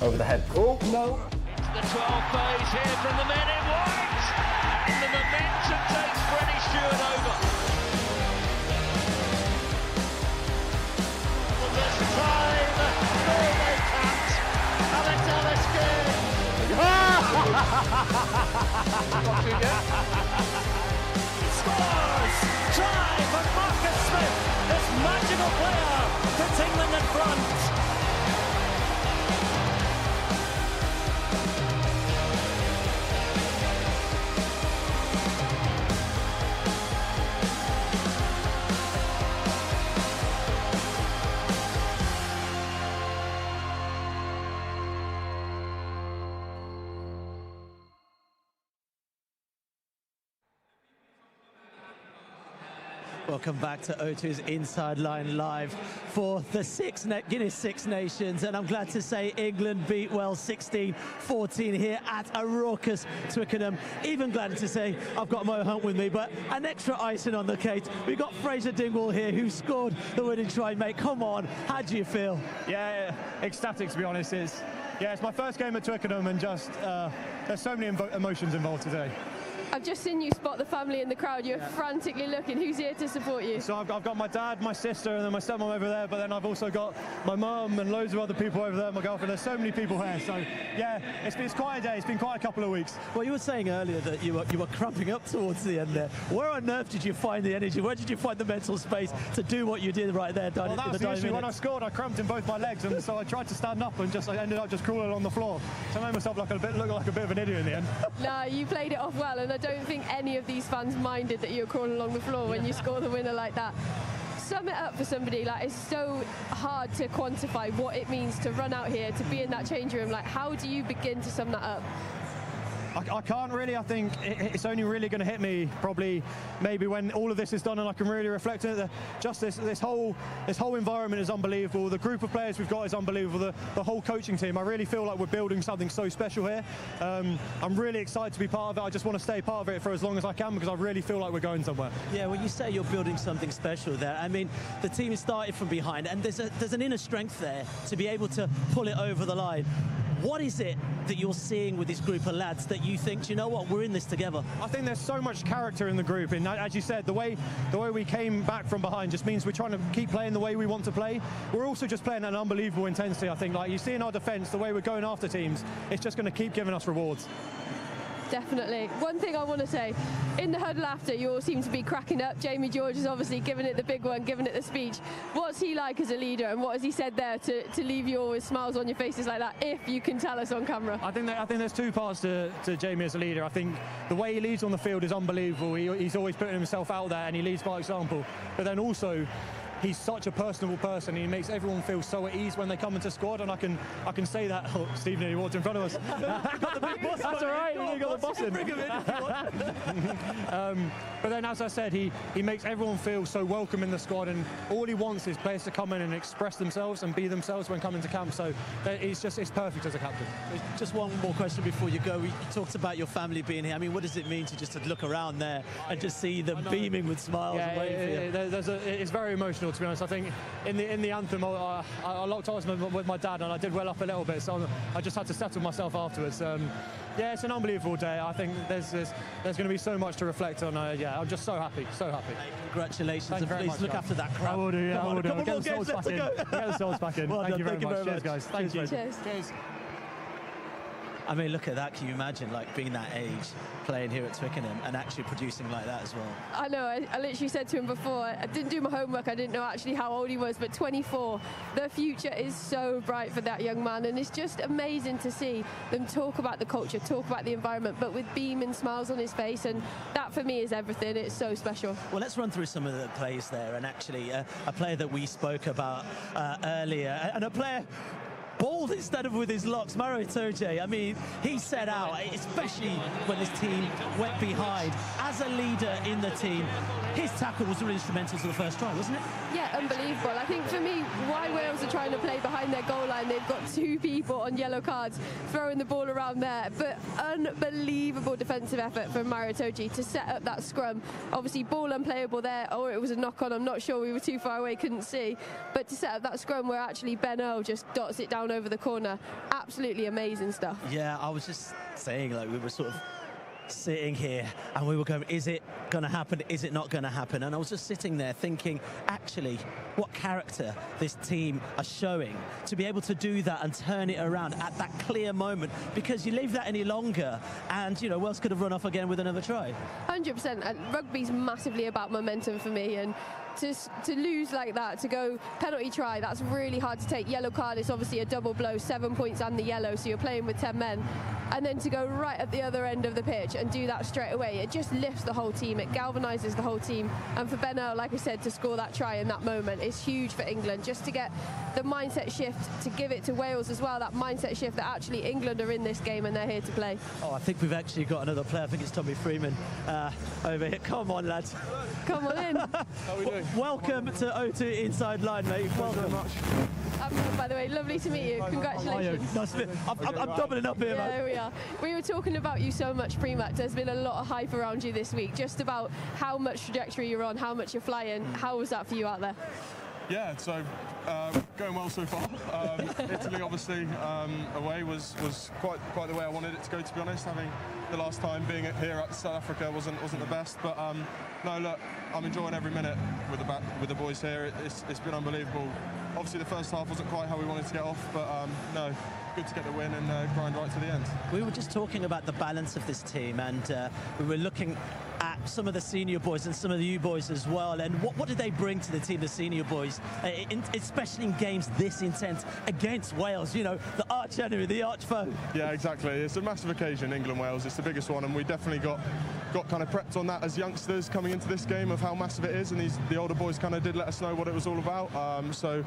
over the head. Oh, no. The 12 phase here from the men in white. And the momentum takes Freddie Stewart over. Well, this time, Norway capped. Alex Ellis good. Not too good. Scores! Try for Marcus Smith. This magical player puts England in front. Welcome back to O2's Inside Line Live for the Guinness Six Nations, and I'm glad to say England beat Wales 16-14 here at a raucous Twickenham. Even glad to say I've got Mo Hunt with me, but an extra icing on the cake. We've got Fraser Dingwall here, who scored the winning try. Mate, come on, how do you feel? Yeah, ecstatic to be honest. It's my first game at Twickenham, and just there's so many emotions involved today. I've just seen you spot the family in the crowd. You're frantically looking. Who's here to support you? So I've got my dad, my sister, and then my stepmom over there, but then I've also got my mum and loads of other people over there, my girlfriend. There's so many people here. So yeah, it's quite a day. It's been quite a couple of weeks. Well, you were saying earlier that you were cramping up towards the end there. Where on earth did you find the energy? Where did you find the mental space to do what you did right there? Well, that was the issue. When I scored, I cramped in both my legs, and so I tried to stand up, and I ended up just crawling on the floor. So I made myself look like a bit of an idiot in the end. No, you played it off well, and I don't think any of these fans minded that you were crawling along the floor when you score the winner like that. Sum it up for somebody. Like, it's so hard to quantify what it means to run out here, to be in that change room. Like, how do you begin to sum that up? I can't really. I think it's only really going to hit me probably maybe when all of this is done and I can really reflect on it. Just this whole environment is unbelievable. The group of players we've got is unbelievable. The whole coaching team. I really feel like we're building something so special here. I'm really excited to be part of it. I just want to stay part of it for as long as I can because I really feel like we're going somewhere. Yeah, when you say you're building something special there, I mean, the team started from behind, and there's an inner strength there to be able to pull it over the line. What is it that you're seeing with this group of lads that you think, do you know what, we're in this together? I think there's so much character in the group, and as you said, the way we came back from behind just means we're trying to keep playing the way we want to play. We're also just playing at an unbelievable intensity. I think, like you see in our defence, the way we're going after teams, it's just going to keep giving us rewards. Definitely. One thing I want to say, in the huddle after, you all seem to be cracking up. Jamie George is obviously giving it the big one, giving it the speech. What's he like as a leader, and what has he said there to leave you all with smiles on your faces like that, if you can tell us on camera? I think there's two parts to Jamie as a leader. I think the way he leads on the field is unbelievable. He's always putting himself out there, and he leads by example. But then also, he's such a personable person. He makes everyone feel so at ease when they come into squad, and I can say that. Oh, Steve nearly walked in front of us. That's all right. You got the boss in. But then, as I said, he makes everyone feel so welcome in the squad, and all he wants is players to come in and express themselves and be themselves when coming to camp. So it's perfect as a captain. Just one more question before you go. We talked about your family being here. I mean, what does it mean to just look around there and just see them beaming with smiles? Yeah, and waiting for you? It's very emotional, to be honest. I think in the anthem, I locked eyes with my dad, and I did well up a little bit, so I just had to settle myself afterwards. Yeah, it's an unbelievable day. I think there's going to be so much to reflect on. Yeah, I'm just so happy, so happy. Congratulations, Thank you very please much, look guys. after that crowd. I will do, yeah, I will do. Come on, Get the souls back in. Get the souls back in. Well Thank you very much. much. Cheers, guys. Thank you. Cheers. Cheers. I mean, look at that. Can you imagine, like, being that age, playing here at Twickenham and actually producing like that as well? I know, I literally said to him before, I didn't do my homework, I didn't know actually how old he was, but 24. The future is so bright for that young man, and it's just amazing to see them talk about the culture, talk about the environment, but with beaming smiles on his face, and that for me is everything. It's so special. Well, let's run through some of the plays there, and actually a player that we spoke about earlier, and a player bald instead of with his locks, Maro Itoje. I mean, he set out, especially when his team went behind, as a leader in the team. His tackle was really instrumental to the first try, wasn't it? Yeah, unbelievable. I think for me, why Wales are trying to play behind their goal line, they've got two people on yellow cards throwing the ball around there, but unbelievable defensive effort from Maro Itoje to set up that scrum. Obviously, ball unplayable there, or it was a knock-on, I'm not sure, we were too far away, couldn't see, but to set up that scrum where actually Ben Earl just dots it down over the corner. Absolutely amazing stuff. Yeah, I was just saying, like, we were sort of sitting here and we were going, is it going to happen? Is it not going to happen? And I was just sitting there thinking, actually, what character this team are showing to be able to do that and turn it around at that clear moment, because you leave that any longer and, you know, Wales could have run off again with another try. 100%. Rugby's massively about momentum for me, and to lose like that, to go penalty try, that's really hard to take. Yellow card is obviously a double blow, 7 points and the yellow, so you're playing with 10 men. And then to go right at the other end of the pitch and do that straight away, it just lifts the whole team, it galvanises the whole team. And for Ben Earl, like I said, to score that try in that moment is huge for England, just to get the mindset shift, to give it to Wales as well, that mindset shift that actually England are in this game and they're here to play. Oh, I think we've actually got another player. I think it's Tommy Freeman over here. Come on, lads. Come on in. How are we doing? Welcome to O2 Inside Line, mate. Welcome. By the way, lovely to meet you. Congratulations. Nice to meet you. I'm doubling up here, Yeah, man. there we are. We were talking about you so much pre-match. There's been a lot of hype around you this week, just about how much trajectory you're on, how much you're flying. How was that for you out there? Yeah, so going well so far. Italy, obviously, away was quite the way I wanted it to go, to be honest. Having the last time being here at South Africa wasn't the best, but no, look, I'm enjoying every minute with the boys here. It's been unbelievable. Obviously, the first half wasn't quite how we wanted to get off, but no, good to get the win and grind right to the end. We were just talking about the balance of this team, and we were looking at some of the senior boys and some of the U boys as well, and what did they bring to the team, the senior boys, especially in games this intense against Wales, you know, the arch enemy, the arch foe. Yeah, exactly. It's a massive occasion, England-Wales. It's the biggest one, and we definitely got kind of prepped on that as youngsters coming into this game of how massive it is, and the older boys kind of did let us know what it was all about. So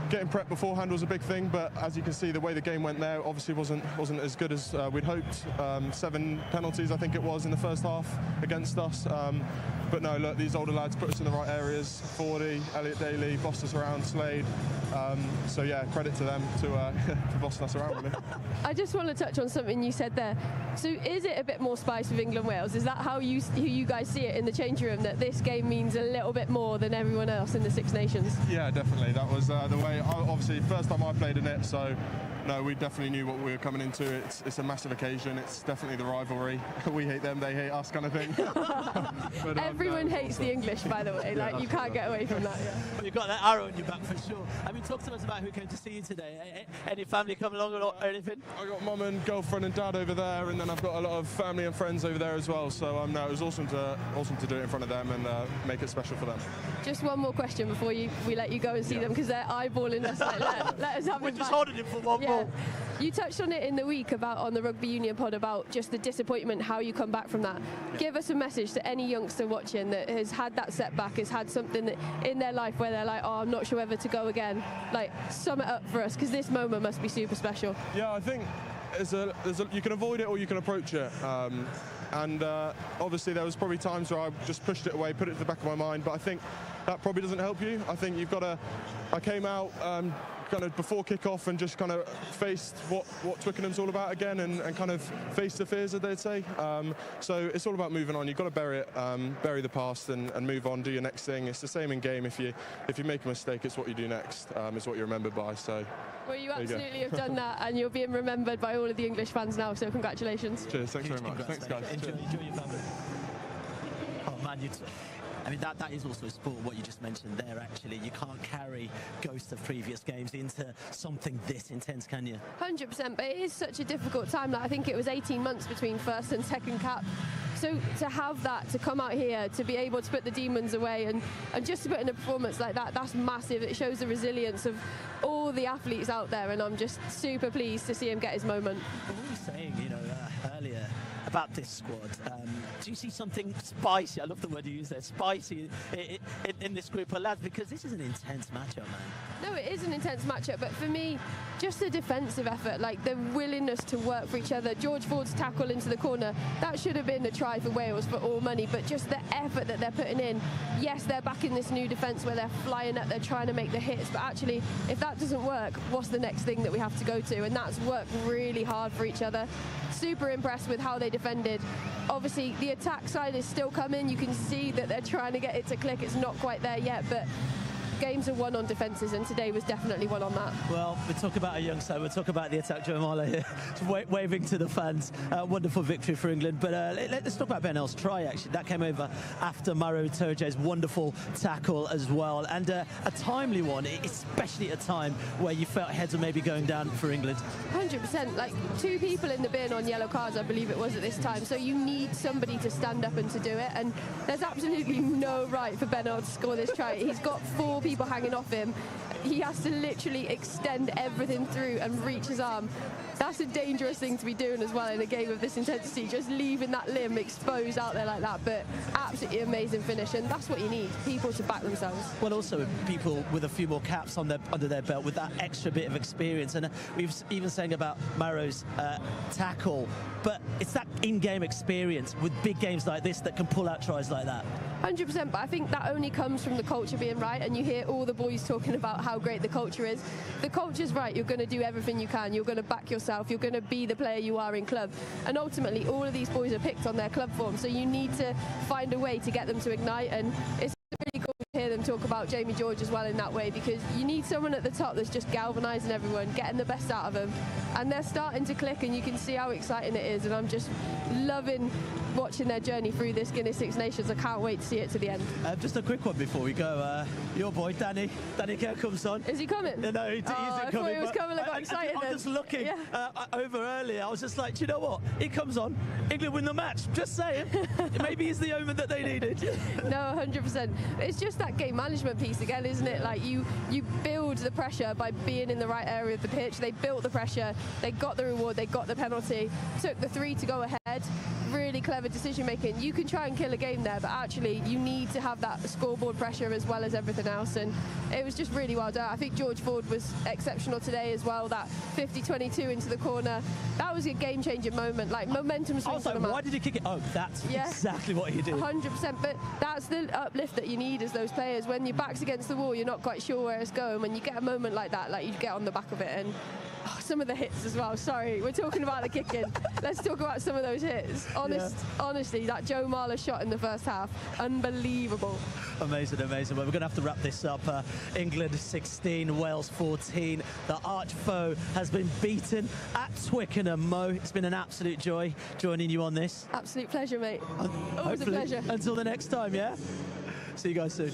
getting prepped beforehand was a big thing, but as you can see, the way the game went there obviously wasn't as good as we'd hoped. 7 penalties, I think it was, in the first half against us. But no, look, these older lads put us in the right areas. Fordy, Elliot Daly, bossed us around, Slade. So yeah, credit to them for bossing us around, really. I just want to touch on something you said there. So is it a bit more spice with England-Wales? Is that how you guys see it in the changing room, that this game means a little bit more than everyone else in the Six Nations? Yeah, definitely. That was the way, obviously, first time I played in it, so no, we definitely knew what we were coming into. It's a massive occasion. It's definitely the rivalry. We hate them, they hate us, kind of thing. But, everyone hates the English, by the way. Like, you can't get away from that. Yeah. Well, you've got that arrow in your back for sure. I mean, talk to us about who came to see you today. Any family come along or anything? I got mum and girlfriend and dad over there, and then I've got a lot of family and friends over there as well. So no, it was awesome to do it in front of them and make it special for them. Just one more question before we let you go and see them, because they're eyeballing us. Like, let us have We're it just back. holding it for one more. You touched on it in the week on the Rugby Union pod about just the disappointment, how you come back from that. Yeah. Give us a message to any youngster watching that has had that setback, has had something that in their life where they're like, oh, I'm not sure whether to go again. Like, sum it up for us, because this moment must be super special. Yeah, I think you can avoid it or you can approach it. And obviously there was probably times where I just pushed it away, put it to the back of my mind, but I think that probably doesn't help you. I think you've got to... I came out kind of before kick-off and just kind of faced what Twickenham's all about again, and kind of face the fears, as they'd say. So it's all about moving on. You've got to bury it, bury the past and move on, do your next thing. It's the same in game. If you make a mistake, it's what you do next, is what you're remembered by. So well, you absolutely have done that, and you're being remembered by all of the English fans now, so congratulations. Cheers, thanks very much. Thanks, guys. Enjoy your family. Oh, man, I mean, that is also a sport, what you just mentioned there, actually. You can't carry ghosts of previous games into something this intense, can you? 100%, but it is such a difficult time. Like, I think it was 18 months between first and second cap. So to have that, to come out here, to be able to put the demons away and just to put in a performance like that, that's massive. It shows the resilience of all the athletes out there, and I'm just super pleased to see him get his moment. What were you saying, earlier about this squad? Do you see something spicy? I love the word you use there, spicy, in this group of lads, because this is an intense matchup, man. No, it is an intense matchup, but for me, just the defensive effort, like the willingness to work for each other. George Ford's tackle into the corner, that should have been a try for Wales for all money, but just the effort that they're putting in. Yes, they're back in this new defence where they're flying up, they're trying to make the hits, but actually, if that doesn't work, what's the next thing that we have to go to? And that's worked really hard for each other. Super impressed with how they defended. Obviously, the attack side is still coming. You can see that they're trying to get it to click. It's not quite there yet, but games are won on defences, and today was definitely one on that. Well, we talk about a young side, we'll talk about the attack. Joe Marler here, waving to the fans. Wonderful victory for England. But let's talk about Benel's try, actually. That came over after Maro Itoje's wonderful tackle as well. And a timely one, especially at a time where you felt heads were maybe going down for England. 100%. Like, 2 people in the bin on yellow cards, I believe it was at this time. So you need somebody to stand up and to do it. And there's absolutely no right for Benel to score this try. He's got 4 people hanging off him. He has to literally extend everything through and reach his arm. That's a dangerous thing to be doing as well in a game of this intensity, just leaving that limb exposed out there like that. But absolutely amazing finish, and that's what you need, people to back themselves. Well, also people with a few more caps on under their belt with that extra bit of experience. And we've even saying about Maro's tackle, but it's that in-game experience with big games like this that can pull out tries like that. 100%, but I think that only comes from the culture being right, and you hear all the boys talking about how great the culture is. The culture's right, you're going to do everything you can, you're going to back yourself, you're going to be the player you are in club, and ultimately all of these boys are picked on their club form, so you need to find a way to get them to ignite, and it's really cool to hear them talk about Jamie George as well in that way, because you need someone at the top that's just galvanising everyone, getting the best out of them, and they're starting to click, and you can see how exciting it is, and I'm just loving watching their journey through this Guinness Six Nations. I can't wait to see it to the end. Just a quick one before we go. Your boy Danny Kerr comes on. Is he coming? No, he isn't coming. I thought he was coming. I got excited. I'm just looking over earlier. I was just like, do you know what? He comes on. England win the match. Just saying. Maybe he's the omen that they needed. No, 100%. It's just that game management piece again, isn't it? Like you build the pressure by being in the right area of the pitch. They built the pressure. They got the reward. They got the penalty. Took the 3 to go ahead. Really clever decision making. You can try and kill a game there, but actually you need to have that scoreboard pressure as well as everything else, and it was just really well done. I think George Ford was exceptional today as well. That 50-22 into the corner, that was a game-changing moment. Like momentum. I was like, why did he kick it? Oh, that's exactly what he did. 100%. But that's the uplift that you need as those players. When your back's against the wall, you're not quite sure where it's going. When you get a moment like that, like you get on the back of it, and some of the hits as well. Sorry, we're talking about the kicking. Let's talk about some of those hits. Honestly, that Joe Marler shot in the first half, unbelievable. Amazing. Well, we're going to have to wrap this up. England 16, Wales 14. The arch foe has been beaten at Twickenham. Mo, it's been an absolute joy joining you on this. Absolute pleasure, mate. Always a pleasure. Until the next time, yeah? See you guys soon.